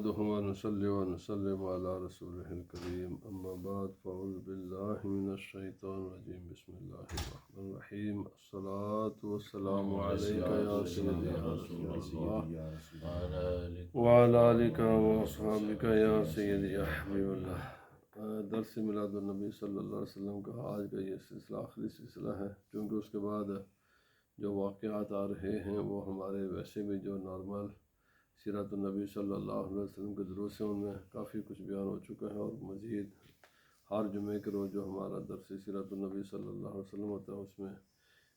نحمده ونصلي ونسلم على رسوله الكريم أما بعد فأعوذ بالله من الشيطان الرجيم بسم الله الرحمن الرحيم الصلاة والسلام عليك يا سيدي يا رسول الله وعلى آلك وأصحابك يا سيدي يا حبيب الله۔ درس میلاد النبی صلی اللہ علیہ وسلم کا آج کا یہ سلسلہ آخری سلسلہ ہے، چونکہ اس کے بعد جو واقعات آ رہے ہیں وہ ہمارے ویسے بھی جو نارمل سیرت النبی صلی اللہ علیہ وسلم کے دروس ہیں ان میں کافی کچھ بیان ہو چکا ہے، اور مزید ہر جمعے کے روز جو ہمارا درس سیرت النبی صلی اللہ علیہ وسلم ہوتا ہے اس میں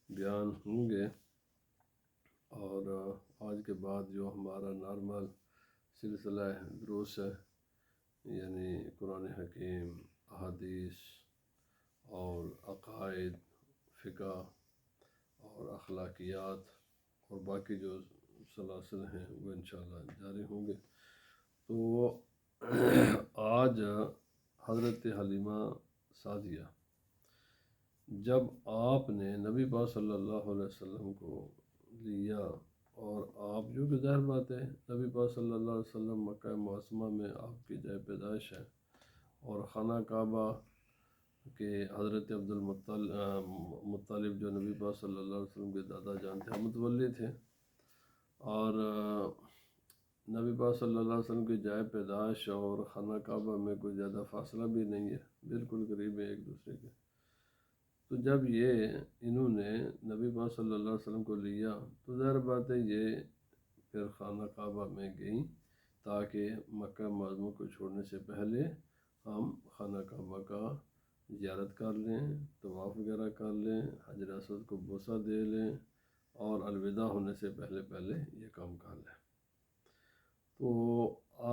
بیان ہوں گے۔ اور آج کے بعد جو ہمارا نارمل سلسلہ دروس ہے، یعنی قرآن حکیم، احادیث اور عقائد، فقہ اور اخلاقیات اور باقی جو سلاسل ہیں وہ انشاءاللہ جاری ہوں گے۔ تو آج حضرت حلیمہ سعدیہ جب آپ نے نبی پاک صلی اللہ علیہ وسلم کو لیا، اور آپ جو کہ ظاہر بات ہے نبی پاک صلی اللہ علیہ وسلم مکہ معظمہ میں آپ کی جائے پیدائش ہے، اور خانہ کعبہ کہ حضرت عبد المطلب جو نبی پاک صلی اللہ علیہ وسلم کے دادا جان تھے، متولی تھے، اور نبی پاک صلی اللہ علیہ وسلم کی جائے پیدائش اور خانہ کعبہ میں کوئی زیادہ فاصلہ بھی نہیں ہے، بالکل قریب ہے ایک دوسرے کے۔ تو جب انہوں نے نبی پاک صلی اللہ علیہ وسلم کو لیا تو ظاہر بات ہے یہ پھر خانہ کعبہ میں گئیں تاکہ مکہ معظمہ کو چھوڑنے سے پہلے ہم خانہ کعبہ کا زیارت کر لیں، طواف وغیرہ کر لیں، حجر اسود کو بوسہ دے لیں، اور الوداع ہونے سے پہلے یہ کام کر لیں۔ تو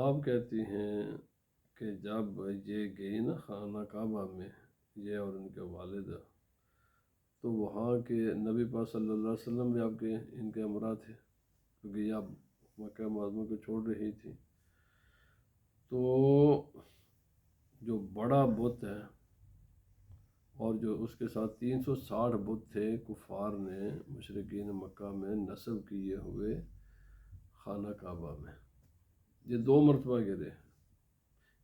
آپ کہتی ہیں کہ جب یہ گئی نا خانہ کعبہ میں، یہ اور ان کے والد، تو وہاں کے نبی پاک صلی اللہ علیہ وسلم بھی آپ کے ان کے ہمراہ تھے، کیونکہ یہ آپ مکہ معظمہ کو چھوڑ رہی تھی۔ تو جو بڑا بت ہے اور جو اس کے ساتھ 360 بت تھے کفار نے مشرکین مکہ میں نصب کیے ہوئے خانہ کعبہ میں، یہ 2 مرتبہ گرے۔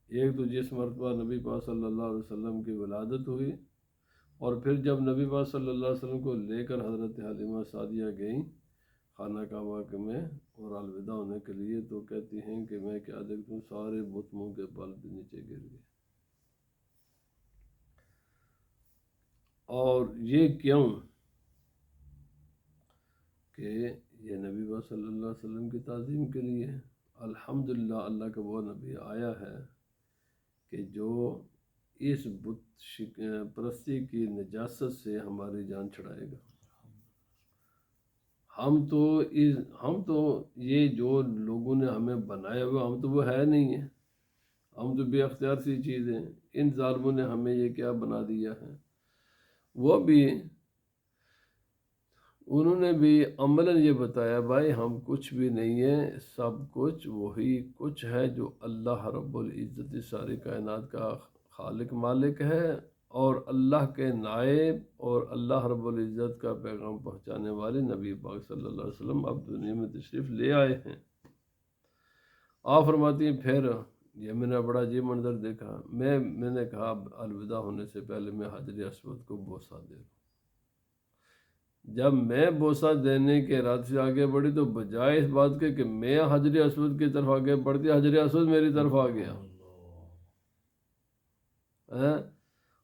ایک تو جس مرتبہ نبی پاک صلی اللہ علیہ وسلم کی ولادت ہوئی، اور پھر جب نبی پاک صلی اللہ علیہ وسلم کو لے کر حضرت حلیمہ سعدیہ گئیں خانہ کعبہ میں اور الوداع ہونے کے لیے، تو کہتی ہیں کہ میں کیا دیکھتا ہوں سارے بت منہ کے بل نیچے گر گئے۔ اور یہ کیوں؟ کہ یہ نبی پاک صلی اللہ علیہ وسلم کی تعظیم کے لیے ہے۔ الحمدللہ اللہ کا وہ نبی آیا ہے کہ جو اس بت پرستی کی نجاست سے ہماری جان چھڑائے گا۔ ہم تو یہ جو لوگوں نے ہمیں بنایا ہوا، ہم تو وہ ہے نہیں ہیں، ہم تو بے اختیار سی چیز ہیں۔ ان ظالموں نے ہمیں یہ کیا بنا دیا ہے۔ وہ بھی انہوں نے بھی عملاً یہ بتایا بھائی ہم کچھ بھی نہیں ہیں، سب کچھ وہی کچھ ہے جو اللہ رب العزت ساری کائنات کا خالق مالک ہے، اور اللہ کے نائب اور اللہ رب العزت کا پیغام پہنچانے والے نبی پاک صلی اللہ علیہ وسلم اب دنیا میں تشریف لے آئے ہیں۔ آپ فرماتی ہیں پھر یہ میں نے بڑا عجیب منظر دیکھا، میں نے کہا الوداع ہونے سے پہلے میں حجر اسود کو بوسہ دے دوں۔ جب میں بوسہ دینے کے ارادے سے آگے بڑھی تو بجائے اس بات کے کہ میں حجر اسود کی طرف آگے بڑھتی، حجر اسود میری طرف آ گیا،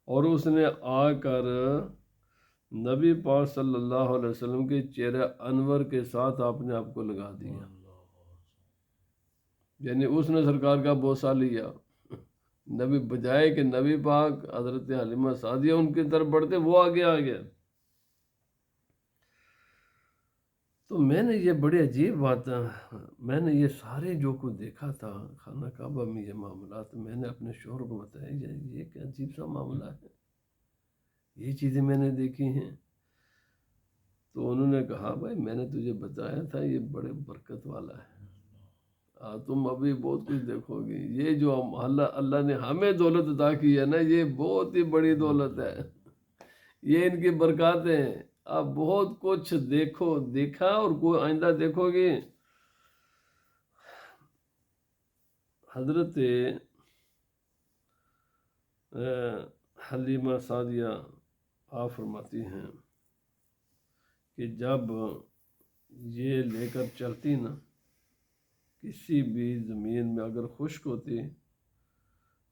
اور اس نے آ کر نبی پاک صلی اللہ علیہ وسلم کے چہرہ انور کے ساتھ آپ نے آپ کو لگا دیا، یعنی اس نے سرکار کا بوسہ لیا۔ نبی بجائے کہ نبی پاک حضرت حلیمہ سعدیہ ان کی طرف بڑھتے، وہ آگے آ گیا۔ تو میں نے یہ بڑی عجیب بات، میں نے یہ سارے جو کچھ دیکھا تھا خانہ کعبہ میں یہ معاملات، میں نے اپنے شوہر کو بتایا یہ کہ عجیب سا معاملہ ہے، یہ چیزیں میں نے دیکھی ہیں۔ تو انہوں نے کہا بھائی میں نے تجھے بتایا تھا یہ بڑے برکت والا ہے، تم ابھی بہت کچھ دیکھو گی۔ یہ جو اللہ نے ہمیں دولت عطا کی ہے نا، یہ بہت ہی بڑی دولت ہے، یہ ان کی برکاتیں ہیں۔ آپ بہت کچھ دیکھا اور کوئی آئندہ دیکھو گے۔ حضرت حلیمہ سعدیہ آپ فرماتی ہیں کہ جب یہ لے کر چلتی نا کسی بھی زمین میں، اگر خشک ہوتی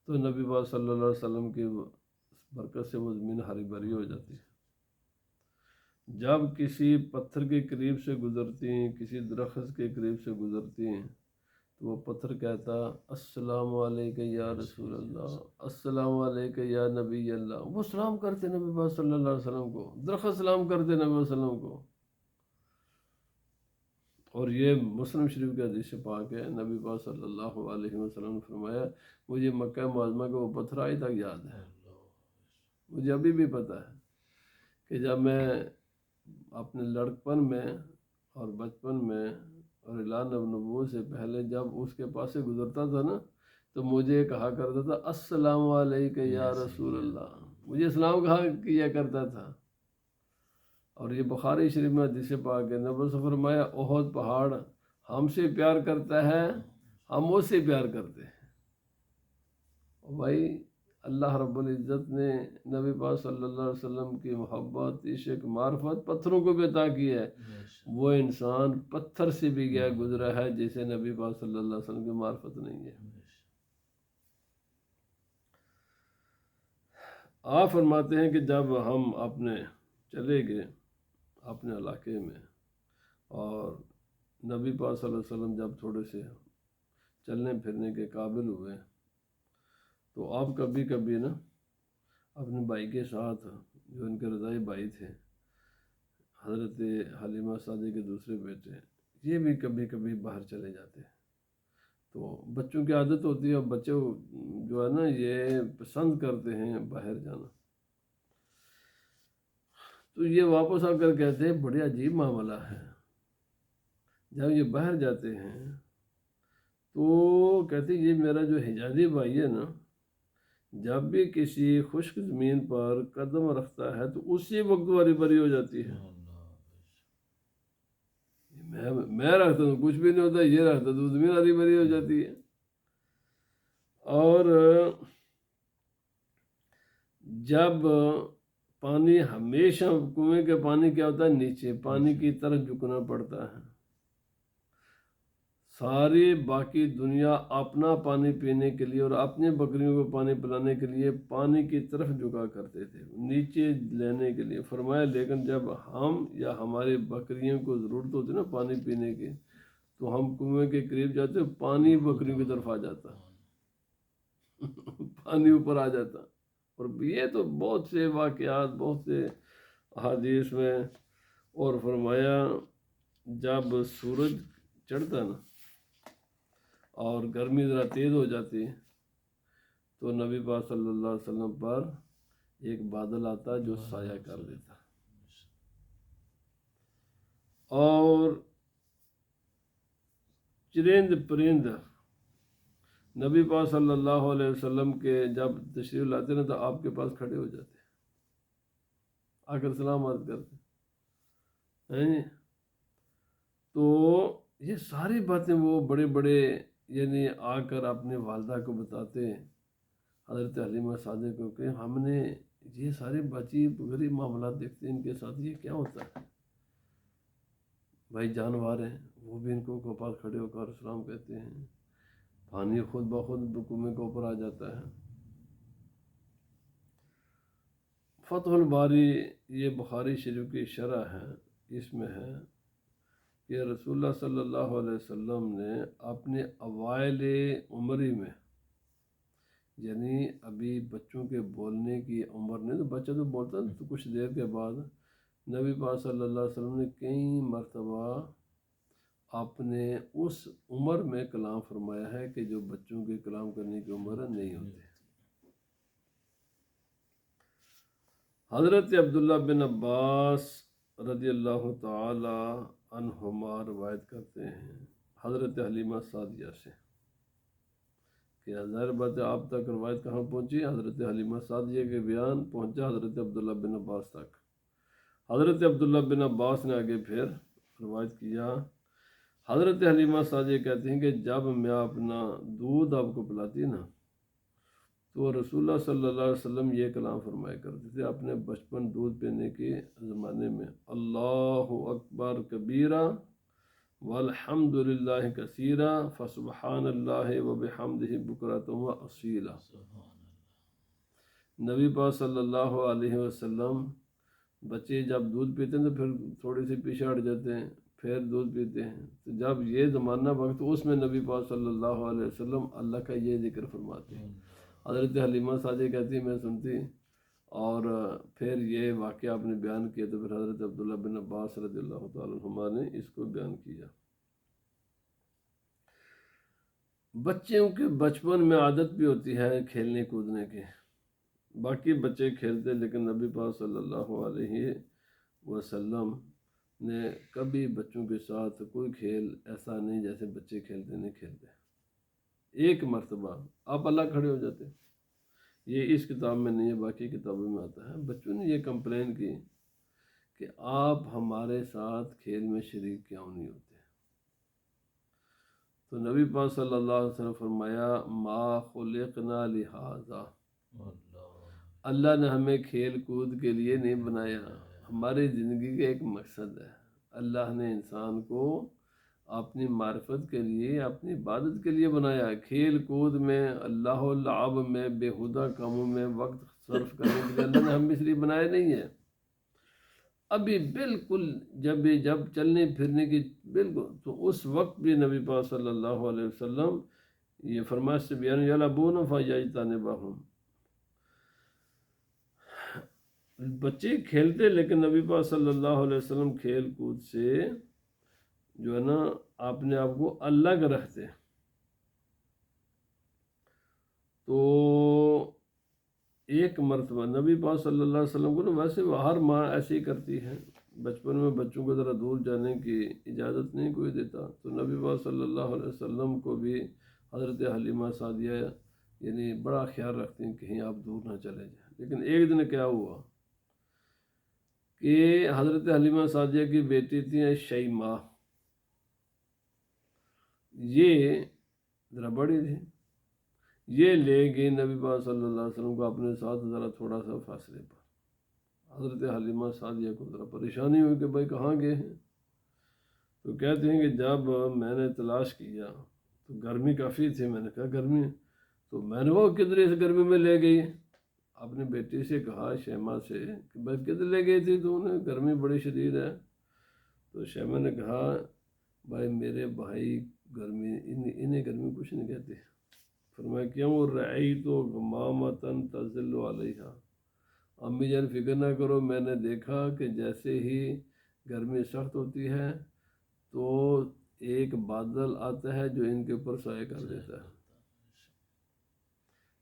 تو نبی پاک صلی اللہ علیہ وسلم کی برکت سے وہ زمین ہری بھری ہو جاتی. جب کسی پتھر کے قریب سے گزرتی ہیں، کسی درخت کے قریب سے گزرتی ہیں، تو وہ پتھر کہتا السلام علیکہ یا رسول اللہ، السلام علیکہ یا نبی اللہ. وہ سلام کرتے نبی پاک صلی اللہ علیہ وسلم کو، درخت سلام کرتے نبی علیہ وسلم کو. اور یہ مسلم شریف کا حدیث پاک ہے، نبی پاک صلی اللہ علیہ وسلم نے فرمایا مجھے مکہ معظمہ کا وہ پتھر آج تک یاد ہے. مجھے ابھی بھی پتہ ہے کہ جب میں اپنے لڑکپن میں اور بچپن میں اور اعلان نبوت سے پہلے جب اس کے پاس سے گزرتا تھا نا تو مجھے کہا کرتا تھا السلام علیکہ یا رسول اللہ. مجھے اسلام کہا کیا کرتا تھا. اور یہ بخاری شریف میں حدیث پاک ہے، نبی سے فرمایا احد پہاڑ ہم سے پیار کرتا ہے، ہم اس سے پیار کرتے ہیں. بھائی اللہ رب العزت نے نبی پاک صلی اللہ علیہ وسلم کی محبت، عشق، معرفت پتھروں کو بھی عطا کی ہے. وہ انسان پتھر سے بھی گیا گزرا ہے جسے نبی پاک صلی اللہ علیہ وسلم کی معرفت نہیں ہے. آپ فرماتے ہیں کہ جب ہم اپنے چلے گئے اپنے علاقے میں اور نبی پاک صلی اللہ علیہ وسلم جب تھوڑے سے چلنے پھرنے کے قابل ہوئے تو آپ کبھی کبھی نا اپنے بھائی کے ساتھ، جو ان کے رضاعی بھائی تھے، حضرت حلیمہ سعدیہ کے دوسرے بیٹے، یہ بھی کبھی کبھی باہر چلے جاتے ہیں. تو بچوں کی عادت ہوتی ہے اور بچے جو ہے نا یہ پسند کرتے ہیں باہر جانا. تو یہ واپس آ کر کہتے ہیں بڑی عجیب معاملہ ہے. جب یہ باہر جاتے ہیں تو کہتے یہ میرا جو حجازی بھائی ہے نا، جب بھی کسی خشک زمین پر قدم رکھتا ہے تو اسی وقت ہری بھری ہو جاتی ہے. میں رکھتا ہوں کچھ بھی نہیں ہوتا، یہ رکھتا تو زمین ہری بھری ہو جاتی ہے. اور جب پانی ہمیشہ کنویں کے پانی کیا ہوتا ہے نیچے پانی کی طرف جھکنا پڑتا ہے. ساری باقی دنیا اپنا پانی پینے کے لیے اور اپنی بکریوں کو پانی پلانے کے لیے پانی کی طرف جھکا کرتے تھے نیچے لینے کے لیے. فرمایا لیکن جب ہم یا ہماری بکریوں کو ضرورت ہوتی نا پانی پینے کی تو ہم کنویں کے قریب جاتے، پانی بکریوں کی طرف آ جاتا، پانی اوپر آ جاتا. اور یہ تو بہت سے واقعات، بہت سے احادیث میں. اور فرمایا جب سورج چڑھتا نا اور گرمی ذرا تیز ہو جاتی تو نبی پاک صلی اللہ علیہ وسلم پر ایک بادل آتا جو سایہ کر دیتا. اور چرند پرند نبی پاک صلی اللہ علیہ وسلم کے جب تشریف لاتے نا تو آپ کے پاس کھڑے ہو جاتے، آ کر سلام عرض کرتے. تو یہ ساری باتیں وہ بڑے بڑے یعنی آ کر اپنے والدہ کو بتاتے حضرت حلیمہ سعدیہ کو کہ ہم نے یہ سارے بچی غریب معاملات دیکھتے ہیں، ان کے ساتھ یہ کیا ہوتا ہے. بھائی جانور ہیں وہ بھی ان کو پاس کھڑے ہو کر سلام کہتے ہیں. پانی خود بخود کنویں کے اوپر آ جاتا ہے. فتح الباری یہ بخاری شریف کی شرح ہے، اس میں ہے کہ رسول اللہ صلی اللہ علیہ وسلم نے اپنے اوائل عمری میں، یعنی ابھی بچوں کے بولنے کی عمر نہیں، تو بچہ تو بولتا تو کچھ دیر کے بعد نبی پاک صلی اللہ علیہ وسلم نے کئی مرتبہ اپنے اس عمر میں کلام فرمایا ہے کہ جو بچوں کے کلام کرنے کی عمر نہیں ہوتی. حضرت عبداللہ بن عباس رضی اللہ تعالی عنہما روایت کرتے ہیں حضرت حلیمہ سعدیہ سے کہ ظاہر بات ہے آپ تک روایت کہاں پہنچی، حضرت حلیمہ سعدیہ کے بیان پہنچا حضرت عبداللہ بن عباس تک. حضرت عبداللہ بن عباس نے آگے پھر روایت کیا حضرت حلیمہ سعدیہ کہتے ہیں کہ جب میں اپنا دودھ آپ کو پلاتی نا تو رسول اللہ صلی اللہ علیہ وسلم یہ کلام فرمایا کرتے تھے اپنے بچپن دودھ پینے کے زمانے میں، اللہ اکبر کبیرہ والحمد للہ کثیرہ فسبحان اللہ وبحمدہ بکرۃ و اصیلا۔ نبی پاک صلی اللہ علیہ وسلم بچے جب دودھ پیتے ہیں تو پھر تھوڑے سے پیچھے ہٹ جاتے ہیں، پھر دودھ پیتے ہیں، تو جب یہ زمانہ وقت اس میں نبی پاک صلی اللہ علیہ وسلم اللہ کا یہ ذکر فرماتے ہیں۔ حضرت حلیمہ سعدیہ کہتی میں سنتی، اور پھر یہ واقعہ آپ نے بیان کیا تو پھر حضرت عبداللہ بن عباس رضی اللہ تعالیٰ عنہما نے اس کو بیان کیا۔ بچوں کے بچپن میں عادت بھی ہوتی ہے کھیلنے کودنے کی، باقی بچے کھیلتے، لیکن نبی پاک صلی اللہ علیہ وسلم نے کبھی بچوں کے ساتھ کوئی کھیل ایسا نہیں جیسے بچے کھیلتے نہیں کھیلتے۔ ایک مرتبہ آپ اللہ کھڑے ہو جاتے، یہ اس کتاب میں نہیں ہے، باقی کتابوں میں آتا ہے، بچوں نے یہ کمپلین کی کہ آپ ہمارے ساتھ کھیل میں شریک کیوں نہیں ہوتے؟ تو نبی پاک صلی اللہ علیہ وسلم فرمایا ما خلقنا لہذا، اللہ نے ہمیں کھیل کود کے لیے نہیں بنایا، ہماری زندگی کا ایک مقصد ہے۔ اللہ نے انسان کو اپنی معرفت کے لیے، اپنی عبادت کے لیے بنایا، کھیل کود میں، اللہ لعب میں، بےہودہ کاموں میں وقت صرف کرنے کے لیے اللہ نے ہم اس لیے بنایا نہیں ہے۔ ابھی بالکل جب چلنے پھرنے کی بالکل، تو اس وقت بھی نبی پاک صلی اللہ علیہ وسلم یہ فرمائش سے بیان یلعبون فیجتنبہم، بچے کھیلتے لیکن نبی پاک صلی اللہ علیہ وسلم کھیل کود سے جو ہے نا اپنے آپ کو الگ رکھتے۔ تو ایک مرتبہ نبی پاک صلی اللہ علیہ وسلم کو نا، ویسے ہر ماں ایسے ہی کرتی ہے، بچپن میں بچوں کو ذرا دور جانے کی اجازت نہیں کوئی دیتا، تو نبی پاک صلی اللہ علیہ وسلم کو بھی حضرت حلیمہ سعدیہ یعنی بڑا خیال رکھتی ہیں کہیں آپ دور نہ چلے جائیں۔ لیکن ایک دن کیا ہوا کہ حضرت حلیمہ سعدیہ کی بیٹی تھی شیمہ، یہ ذرا بڑی تھی، یہ لے گئی نبی پاک صلی اللہ علیہ وسلم کو اپنے ساتھ ذرا تھوڑا سا فاصلے پر۔ حضرت حلیمہ سعدیہ کو ذرا پریشانی ہوئی کہ بھائی کہاں گئے ہیں؟ تو کہتے ہیں کہ جب میں نے تلاش کیا تو گرمی کافی تھی، میں نے کہا گرمی ہے، تو میں نے وہ کدھر اس گرمی میں لے گئی؟ اپنی بیٹی سے کہا شیمہ سے کہ بھائی کدھر لے گئی تھی تو انہیں، گرمی بڑی شدید ہے۔ تو شیمہ نے کہا بھائی میرے بھائی گرمی، انہیں گرمی کچھ نہیں کہتے۔ فرمایا کیوں؟ رأیت غمامۃ تظل علیہا، امی جان فکر نہ کرو، میں نے دیکھا کہ جیسے ہی گرمی سخت ہوتی ہے تو ایک بادل آتا ہے جو ان کے اوپر سایہ کر دیتا ہے،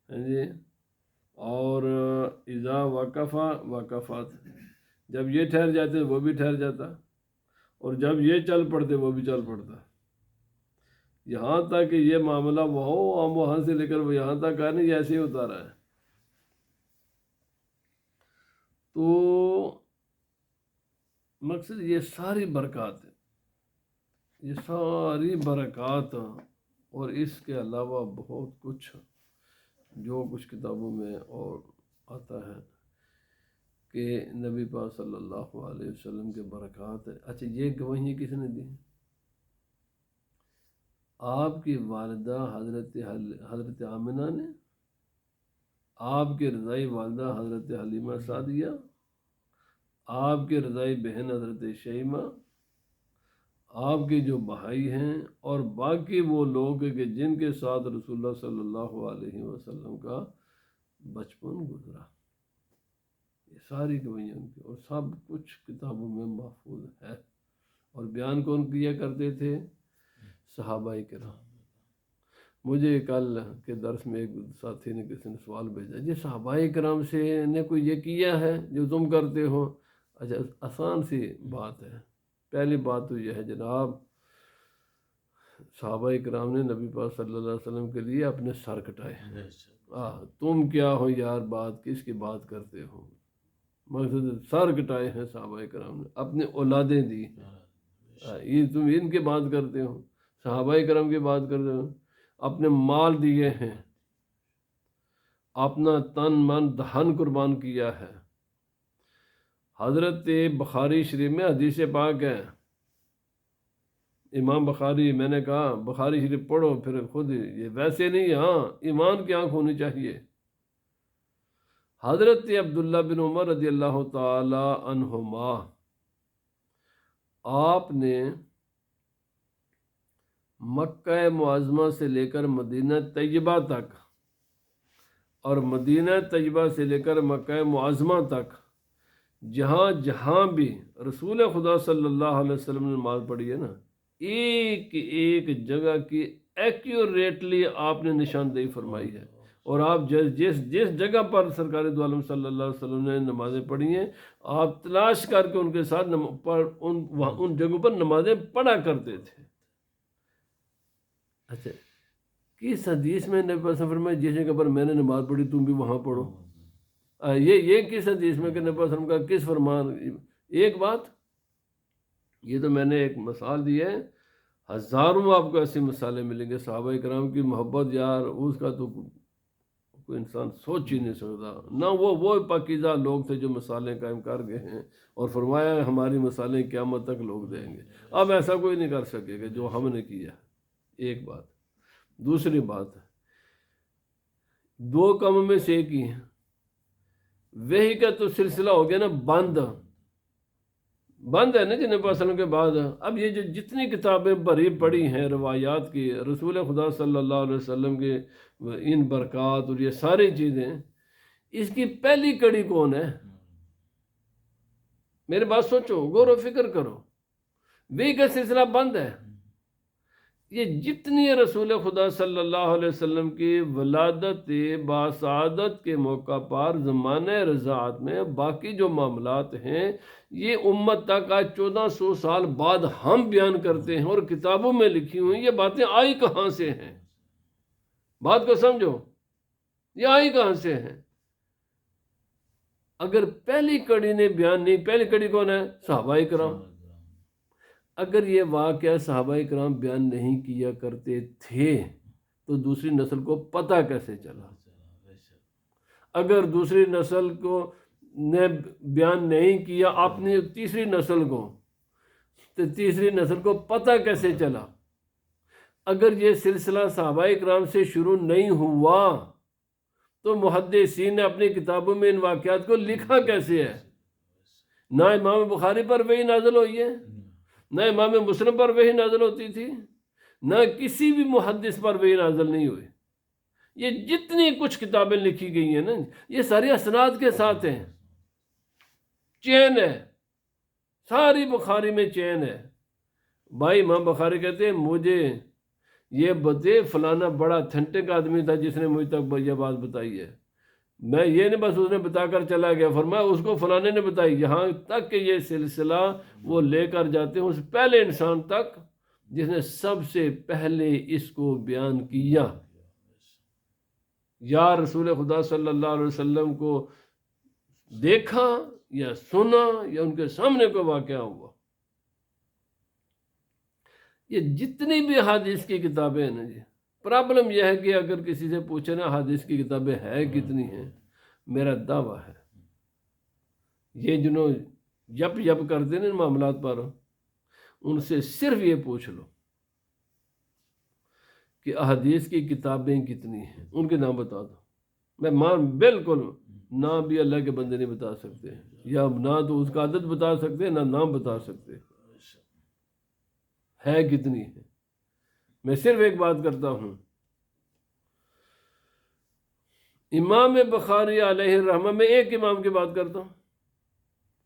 ہاں جی، اور اذا وقفت، جب یہ ٹھہر جاتے وہ بھی ٹھہر جاتا، اور جب یہ چل پڑتے وہ بھی چل پڑتا، یہاں تک کہ یہ معاملہ وہ ہم وہاں سے لے کر وہ یہاں تک آنے یہ ایسے ہی اتارا ہے۔ تو مقصد یہ ساری برکات ہے، یہ ساری برکات، اور اس کے علاوہ بہت کچھ جو کچھ کتابوں میں اور آتا ہے کہ نبی پاک صلی اللہ علیہ وسلم کے برکات ہے۔ اچھا یہ گواہی کس نے دی؟ آپ کی والدہ حضرت آمنہ نے، آپ کے رضائی والدہ حضرت حلیمہ سعدیہ، آپ کے رضائی بہن حضرت شیمہ، آپ کے جو بھائی ہیں، اور باقی وہ لوگ کہ جن کے ساتھ رسول اللہ صلی اللہ علیہ وسلم کا بچپن گزرا، یہ ساری گواہیاں ان کی، اور سب کچھ کتابوں میں محفوظ ہے۔ اور بیان کون کیا کرتے تھے؟ صحابہ کرام۔ مجھے کل کے درس میں ایک ساتھی نے کسی نے سوال بھیجا، جی صحابہ کرام سے نے کوئی یہ کیا ہے جو تم کرتے ہو؟ اچھا آسان سی بات ہے، پہلی بات تو یہ ہے جناب، صحابہ کرام نے نبی پاک صلی اللہ علیہ وسلم کے لیے اپنے سر کٹائے۔ تم کیا ہو یار، بات کس کی بات کرتے ہو؟ مقصد سر کٹائے ہیں صحابہ کرام نے، اپنی اولادیں دی، یہ تم ان کی بات کرتے ہو، صحابہ کرام کی بات کرتے ہو، اپنے مال دیے ہیں، اپنا تن من دہن قربان کیا ہے۔ حضرت بخاری شریف میں حدیث پاک ہے، امام بخاری، میں نے کہا بخاری شریف پڑھو پھر خود، یہ ویسے نہیں، ہاں ایمان کی آنکھ ہونی چاہیے۔ حضرت عبداللہ بن عمر رضی اللہ تعالی عنہما، آپ نے مکہ معظمہ سے لے کر مدینہ طیبہ تک اور مدینہ طیبہ سے لے کر مکہ معظمہ تک جہاں جہاں بھی رسول خدا صلی اللہ علیہ وسلم نے نماز پڑھی ہے نا، ایک ایک جگہ کی ایکیوریٹلی آپ نے نشاندہی فرمائی ہے، اور آپ جس جگہ پر سرکار دو عالم صلی اللہ علیہ وسلم نے نمازیں پڑھی ہیں، آپ تلاش کر کے ان کے ساتھ ان جگہوں پر نمازیں پڑھا کرتے تھے۔ اچھا، کس حدیث میں نبی صلی اللہ علیہ وسلم فرمایا جس جگہ پر میں نے نماز پڑھی تم بھی وہاں پڑھو؟ یہ کس حدیث میں کہ نبی صلی اللہ علیہ وسلم کا کس فرمان؟ ایک بات، یہ تو میں نے ایک مثال دی ہے، ہزاروں آپ کو ایسی مثالیں ملیں گے۔ صحابہ کرام کی محبت یار، اس کا تو کوئی انسان سوچ ہی نہیں سکتا۔ نہ وہ پاکیزہ لوگ تھے جو مثالیں قائم کر گئے ہیں، اور فرمایا ہماری مثالیں قیامت تک لوگ دیں گے۔ اب ایسا کوئی نہیں کر سکے گا جو ہم نے کیا۔ ایک بات۔ دوسری بات، دو کاموں میں سے ایک ہی ہے، وہی کا تو سلسلہ ہو گیا نا بند ہے نا جی نبی صلی اللہ علیہ وسلم کے بعد۔ اب یہ جو جتنی کتابیں بھری پڑی ہیں روایات کی، رسول خدا صلی اللہ علیہ وسلم کے ان برکات اور یہ ساری چیزیں، اس کی پہلی کڑی کون ہے؟ میرے بات سوچو، غور و فکر کرو، وہی کا سلسلہ بند ہے۔ یہ جتنی رسول خدا صلی اللہ علیہ وسلم کی ولادت باسعادت کے موقع پر زمانہ رضاعت میں باقی جو معاملات ہیں، یہ امت تک آج 1400 سال بعد ہم بیان کرتے ہیں، اور کتابوں میں لکھی ہوئی یہ باتیں آئی کہاں سے ہیں؟ بات کو سمجھو، یہ آئی کہاں سے ہیں؟ اگر پہلی کڑی نے بیان نہیں، پہلی کڑی کون ہے؟ صحابہ کرام۔ اگر یہ واقعہ صحابہ کرام بیان نہیں کیا کرتے تھے تو دوسری نسل کو پتہ کیسے چلا؟ اگر دوسری نسل کو نے بیان نہیں کیا اپنی تیسری نسل کو، تو تیسری نسل کو پتہ کیسے چلا؟ اگر یہ سلسلہ صحابہ کرام سے شروع نہیں ہوا تو محدثین نے اپنی کتابوں میں ان واقعات کو لکھا کیسے ہے؟ نہ امام بخاری پر وحی نازل ہوئی ہے، نہ امام مسلم پر وحی نازل ہوتی تھی، نہ کسی بھی محدث پر وحی نازل نہیں ہوئی۔ یہ جتنی کچھ کتابیں لکھی گئی ہیں نا، یہ ساری اسناد کے ساتھ ہیں، چین ہے، ساری بخاری میں چین ہے۔ بھائی امام بخاری کہتے ہیں مجھے یہ بتے فلانا بڑا اتھینٹک آدمی تھا جس نے مجھ تک یہ بات بتائی ہے، میں یہ نہیں بس اس نے بتا کر چلا گیا، فرمایا اس کو فلانے نے بتائی، یہاں تک کہ یہ سلسلہ وہ لے کر جاتے ہیں اس پہلے انسان تک جس نے سب سے پہلے اس کو بیان کیا۔ یا رسول خدا صلی اللہ علیہ وسلم کو دیکھا یا سنا یا ان کے سامنے کوئی واقعہ ہوا۔ یہ جتنی بھی حدیث کی کتابیں ہیں نا جی، پرابلم یہ ہے کہ اگر کسی سے پوچھے نا حدیث کی کتابیں ہیں کتنی ہیں، میرا دعویٰ ہے یہ جنہوں یپ کرتے ہیں معاملات پر، ان سے صرف یہ پوچھ لو کہ احادیث کی کتابیں کتنی ہیں، ان کے نام بتا دو۔ میں بالکل نام بھی اللہ کے بندے نہیں بتا سکتے، یا نہ تو اس کا عدد بتا سکتے نہ نام بتا سکتے، ہے کتنی ہے۔ میں صرف ایک بات کرتا ہوں، امام بخاری علیہ الرحمہ، میں ایک امام کی بات کرتا ہوں،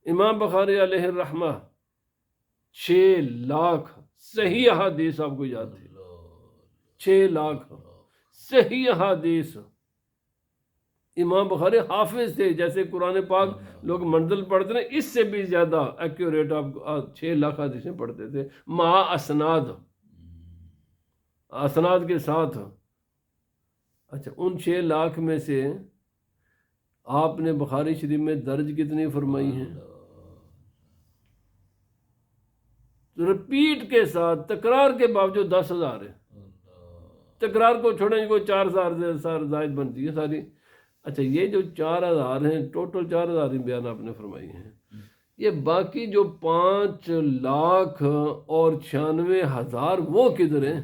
امام بخاری علیہ الرحمہ 6 لاکھ صحیح احادیث آپ کو یاد ہے، 6 لاکھ صحیح احادیث۔ امام بخاری حافظ تھے، جیسے قرآن پاک لوگ منزل پڑھتے ہیں، اس سے بھی زیادہ ایکوریٹ آپ 6 لاکھ حدیثیں پڑھتے تھے، مع اسناد کے ساتھ۔ اچھا، ان 6 لاکھ میں سے آپ نے بخاری شریف میں درج کتنی فرمائی ہیں؟ رپیٹ کے ساتھ تکرار کے باوجود 10,000 ہے. تکرار کو چھوڑیں کوئی 4,000 زائد بنتی ہے ساری. اچھا یہ جو 4,000 ہیں ٹوٹل 4,000 ہی بیان آپ نے فرمائی ہیں. یہ باقی جو 5,96,000 وہ کدھر ہیں؟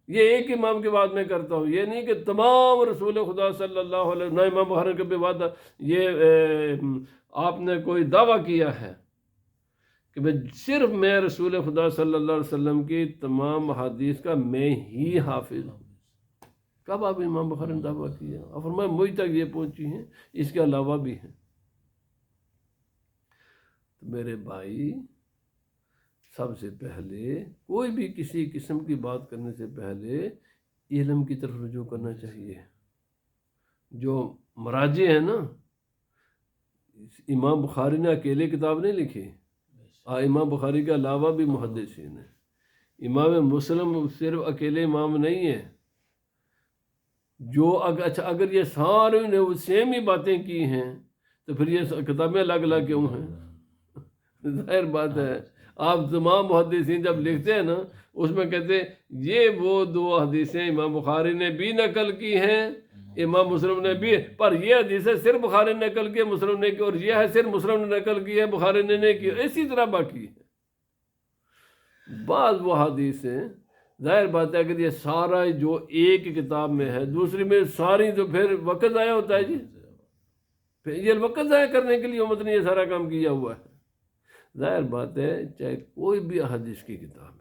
یہ ایک امام کی بات میں کرتا ہوں، یہ نہیں کہ تمام رسول خدا صلی اللہ علیہ وسلم. امام بخاری کا بھی وعدہ یہ آپ نے کوئی دعویٰ کیا ہے کہ صرف میں رسول خدا صلی اللہ علیہ وسلم کی تمام حدیث کا میں ہی حافظ ہوں. کب آپ امام بخاری نے دعویٰ کیا؟ اور فرمایا مجھ تک یہ پہنچی ہیں، اس کے علاوہ بھی ہیں. تو میرے بھائی سب سے پہلے کوئی بھی کسی قسم کی بات کرنے سے پہلے علم کی طرف رجوع کرنا چاہیے. جو مراجع ہیں نا، امام بخاری نے اکیلے کتاب نہیں لکھی، امام بخاری کے علاوہ بھی محدثین ہیں. امام مسلم صرف اکیلے امام نہیں ہے. جو اگر یہ سارے نے وہ سیم ہی باتیں کی ہیں تو پھر یہ کتابیں الگ الگ کیوں ہیں؟ ظاہر بات ہے. آپ تمام محدثین جب لکھتے ہیں نا اس میں کہتے ہیں یہ وہ 2 حدیثیں امام بخاری نے بھی نقل کی ہیں، امام مسلم نے بھی، پر یہ حدیثیں صرف بخاری نے نقل کی، مسلم نے کی، اور یہ ہے صرف مسلم نے نقل کی ہے، بخاری نے نہیں کی. اسی طرح باقی ہے. بعض وہ حدیثیں ظاہر بات ہے اگر یہ سارا جو ایک کتاب میں ہے دوسری میں ساری، تو پھر وقت ضائع ہوتا ہے. جی پھر یہ وقت ضائع کرنے کے لیے امت نے یہ سارا کام کیا ہوا ہے. ظاہر بات ہے چاہے کوئی بھی حدیث کی کتاب ہے،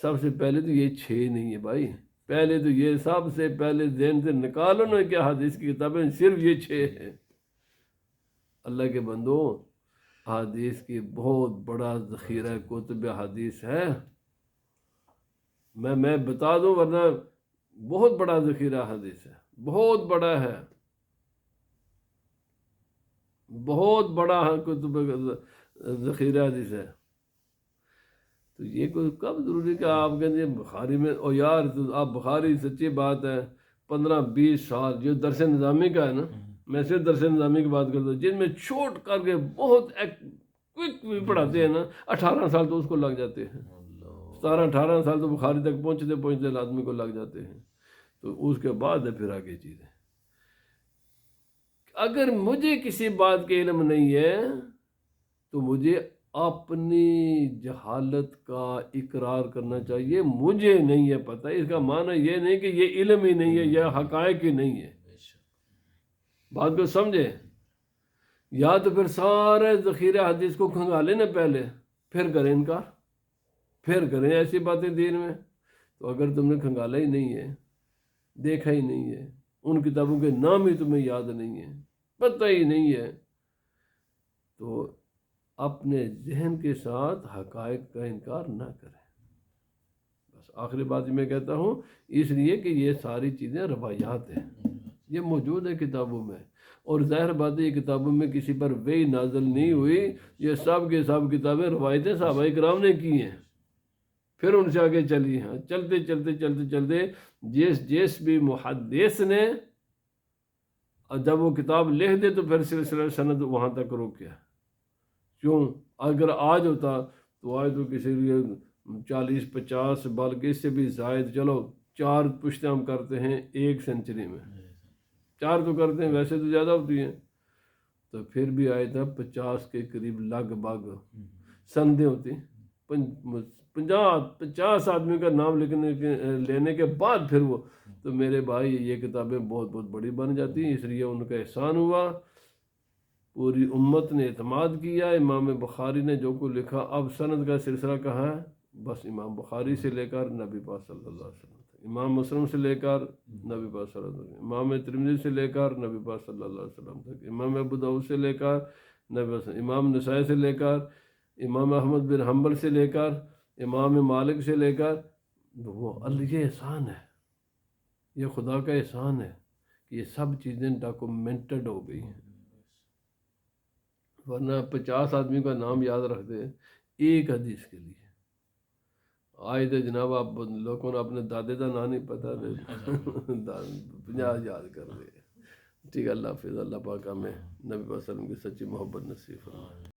سب سے پہلے تو یہ 6 نہیں ہے بھائی. پہلے تو یہ سب سے پہلے ذہن سے نکالو نا کہ حدیث کی کتابیں صرف یہ 6 ہیں. اللہ کے بندو، حدیث کی بہت بڑا ذخیرہ کتب حدیث ہے. میں بتا دوں، ورنہ بہت بڑا ذخیرہ حدیث ہے، بہت بڑا ہے، بہت بڑا کتب ذخیرہ حدیث ہے. تو یہ کوئی کب ضروری کہ آپ کہتے ہیں بخاری میں، او یار تو آپ بخاری سچی بات ہے 15-20 سال جو درس نظامی کا ہے نا، میں صرف درس نظامی کی بات کرتا ہوں جن میں چھوٹ کر کے بہت کوئک بھی پڑھاتے ہیں نا، 18 سال تو اس کو لگ جاتے ہیں، 17-18 سال تو بخاری تک پہنچتے آدمی کو لگ جاتے ہیں. تو اس کے بعد ہے پھر آگے چیزیں. اگر مجھے کسی بات کے علم نہیں ہے تو مجھے اپنی جہالت کا اقرار کرنا چاہیے. مجھے نہیں ہے پتہ، اس کا معنی یہ نہیں کہ یہ علم ہی نہیں ہے، یہ حقائق ہی نہیں ہے. بات کو سمجھے؟ یا تو پھر سارے ذخیرہ حدیث کو کھنگالیں نا پہلے، پھر کریں انکار، پھر کریں ایسی باتیں دین میں. تو اگر تم نے کھنگالا ہی نہیں ہے، دیکھا ہی نہیں ہے، ان کتابوں کے نام ہی تمہیں یاد نہیں ہے، پتہ ہی نہیں ہے، تو اپنے ذہن کے ساتھ حقائق کا انکار نہ کریں. بس آخری بات میں کہتا ہوں، اس لیے کہ یہ ساری چیزیں روایات ہیں، یہ موجود ہے کتابوں میں. اور ظاہر بات ہے یہ کتابوں میں کسی پر وحی نازل نہیں ہوئی، یہ سب کے سب کتابیں روایتیں صحابہ کرام نے کی ہیں، پھر ان سے آگے چلی ہیں. چلتے چلتے چلتے چلتے جس بھی محدث نے جب وہ کتاب لکھ دے تو پھر سلسلہ سند وہاں تک روکیا. کیوں؟ اگر آج ہوتا تو آج تو کسی لیے 40-50 بلکہ اس سے بھی زائد، چلو 4 پشتیں ہم کرتے ہیں 1 سینچری میں، 4 تو کرتے ہیں، ویسے تو زیادہ ہوتی ہیں، تو پھر بھی آئے تھا 50 کے قریب لگ بھگ سندیں ہوتی. 50 آدمی کا نام لینے کے بعد پھر وہ، تو میرے بھائی یہ کتابیں بہت بہت بڑی بن جاتی ہیں. اس لیے ان کا احسان ہوا، پوری امت نے اعتماد کیا. امام بخاری نے جو کو لکھا، اب سند کا سلسلہ کہاں ہے؟ بس امام بخاری سے لے کر نبی پاک صلی اللہ علیہ وسلم تک، امام مسلم سے لے کر نبی پاک صلی اللہ علیہ وسلم، امام ترمذی سے لے کر نبی پاک صلی اللہ علیہ وسلم تک، امام ابو داؤد سے لے کر نبی وسلم، امام نسائی سے لے کر، امام احمد بن حنبل سے لے کر، امام مالک سے لے کر. وہ اللہ، یہ احسان ہے، یہ خدا کا احسان ہے کہ یہ سب چیزیں ڈاکومنٹڈ ہو گئی ہیں. ورنہ 50 آدمی کا نام یاد رکھتے ایک حدیث کے لیے. آج تو جناب آپ لوگوں نے اپنے دادے کا نام نہیں پتا، 50 یاد کر دے. ٹھیک ہے، اللہ حافظ. اللہ پاک ہمیں نبی صلی اللہ علیہ وسلم کی سچی محبت نصیب فرمائے.